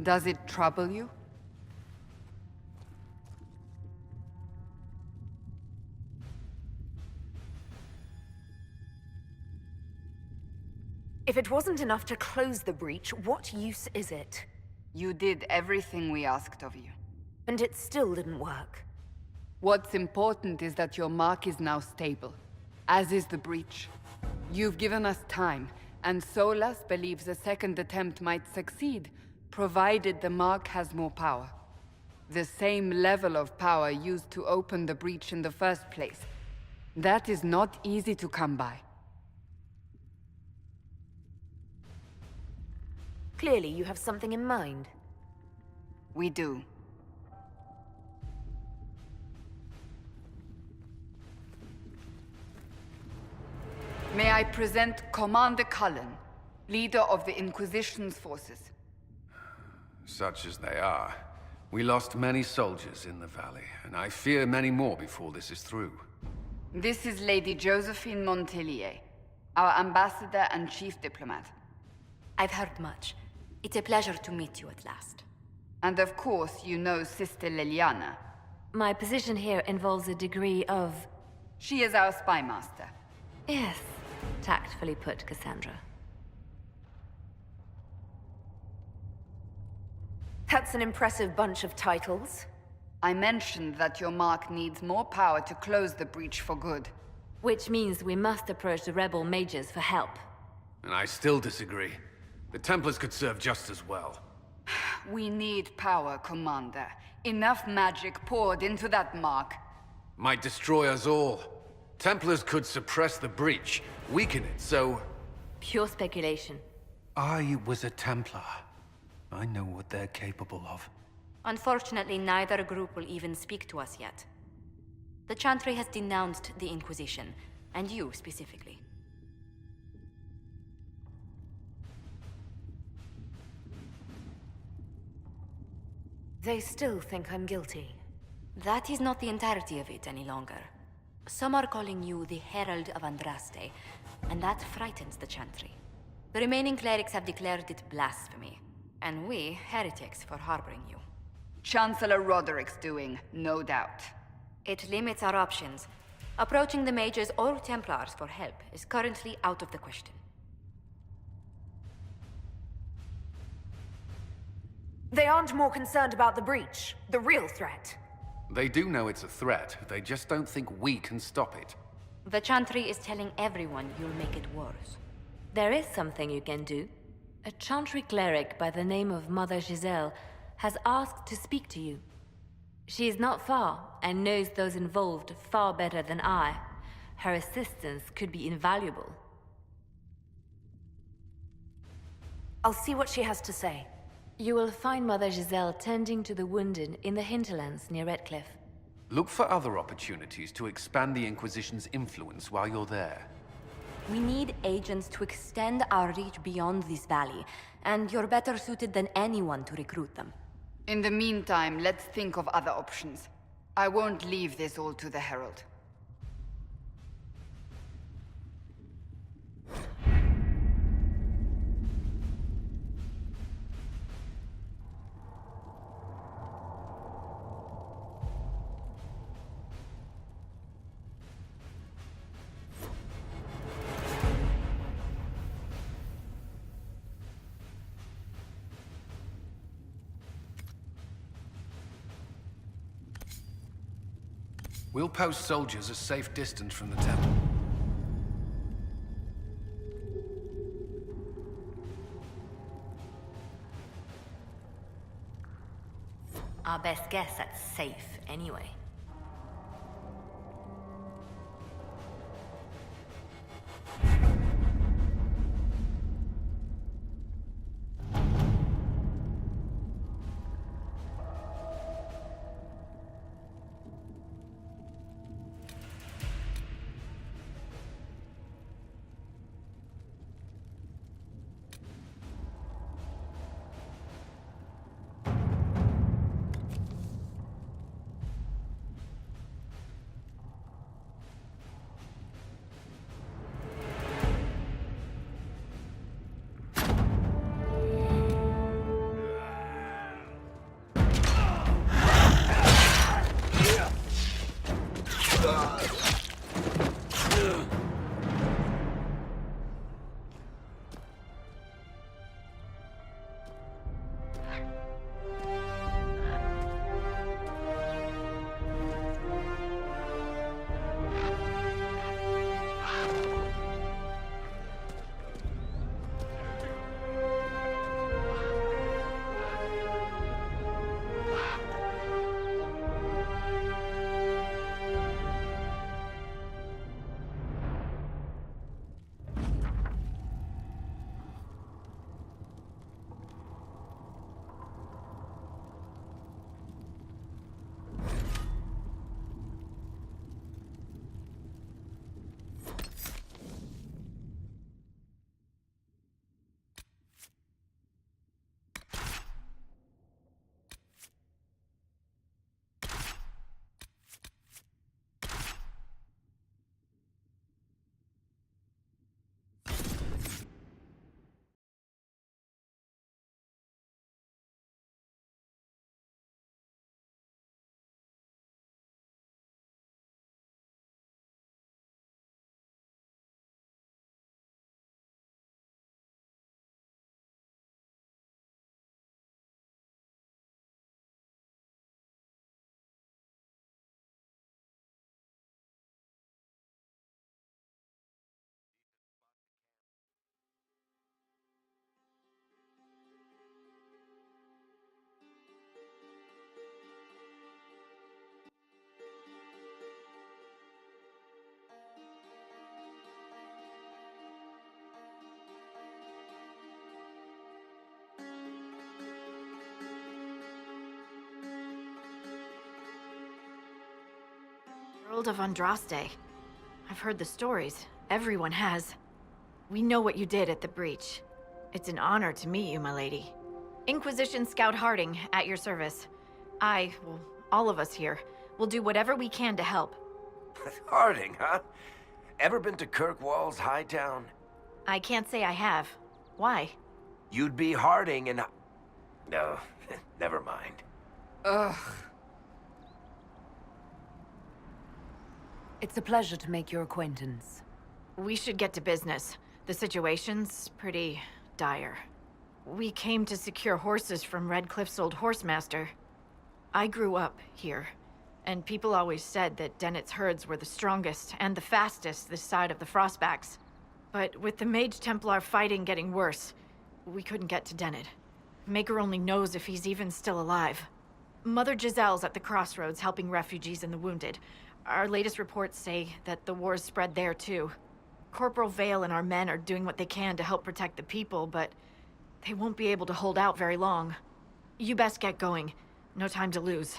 Does it trouble you? If it wasn't enough to close the breach, what use is it? You did everything we asked of you. And it still didn't work. What's important is that your mark is now stable, as is the breach. You've given us time, and Solas believes a second attempt might succeed, provided the mark has more power. The same level of power used to open the breach in the first place. That is not easy to come by. Clearly, you have something in mind. We do. May I present Commander Cullen, leader of the Inquisition's forces. Such as they are. We lost many soldiers in the valley, and I fear many more before this is through. This is Lady Josephine Montelier, our ambassador and chief diplomat. I've heard much. It's a pleasure to meet you at last. And of course, you know Sister Liliana. My position here involves a degree of... She is our spy master. Yes, tactfully put, Cassandra. That's an impressive bunch of titles. I mentioned that your mark needs more power to close the breach for good. Which means we must approach the rebel mages for help. And I still disagree. The Templars could serve just as well. We need power, Commander. Enough magic poured into that mark. Might destroy us all. Templars could suppress the breach, weaken it, so... Pure speculation. I was a Templar. I know what they're capable of. Unfortunately, neither group will even speak to us yet. The Chantry has denounced the Inquisition, and you specifically. They still think I'm guilty. That is not the entirety of it any longer. Some are calling you the Herald of Andraste, and that frightens the Chantry. The remaining clerics have declared it blasphemy, and we, heretics, for harboring you. Chancellor Roderick's doing, no doubt. It limits our options. Approaching the mages or Templars for help is currently out of the question. They aren't more concerned about the breach, the real threat. They do know it's a threat, they just don't think we can stop it. The Chantry is telling everyone you'll make it worse. There is something you can do. A Chantry cleric by the name of Mother Giselle has asked to speak to you. She is not far, and knows those involved far better than I. Her assistance could be invaluable. I'll see what she has to say. You will find Mother Giselle tending to the wounded in the hinterlands near Redcliffe. Look for other opportunities to expand the Inquisition's influence while you're there. We need agents to extend our reach beyond this valley, and you're better suited than anyone to recruit them. In the meantime, let's think of other options. I won't leave this all to the Herald. We'll post soldiers a safe distance from the temple. Our best guess at safe, anyway. World of Andraste. I've heard the stories. Everyone has. We know what you did at the breach. It's an honor to meet you, my lady. Inquisition Scout Harding, at your service. Well, all of us here, will do whatever we can to help. Harding, huh? Ever been to Kirkwall's Hightown? I can't say I have. Why? You'd be Harding and... No, never mind. Ugh. It's a pleasure to make your acquaintance. We should get to business. The situation's pretty dire. We came to secure horses from Redcliffe's old horsemaster. I grew up here, and people always said that Dennett's herds were the strongest and the fastest this side of the Frostbacks. But with the Mage Templar fighting getting worse, we couldn't get to Dennett. Maker only knows if he's even still alive. Mother Giselle's at the crossroads helping refugees and the wounded. Our latest reports say that the war's spread there too. Corporal Vale and our men are doing what they can to help protect the people, but they won't be able to hold out very long. You best get going. No time to lose.